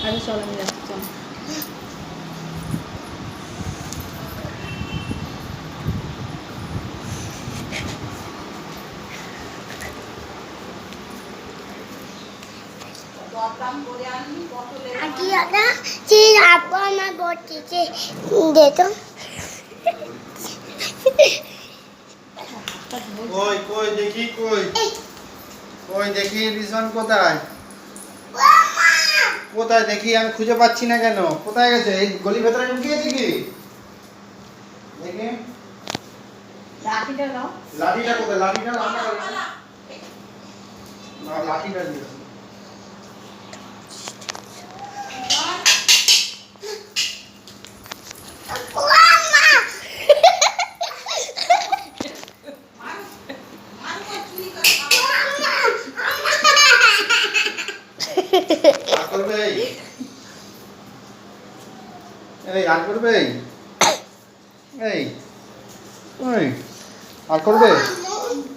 আচ্ছা চল আমি যাচ্ছি চল। আজকে দাদা যে আপু আমার বলছে দে তো কই কই দেখি কই কই দেখি রিজন কোথায় কোথায় দেখি আমি খুঁজে পাচ্ছি না কেন কোথায় গেছে এই গলির ভেতরে ঢুকিয়েছি কি দেখি লাঠিটা দাও। লাঠিটা কোথায় লাঠিটা রান্না করে না লাঠিটা দিও আর করবে এই আর করবে এই ওই আর করবে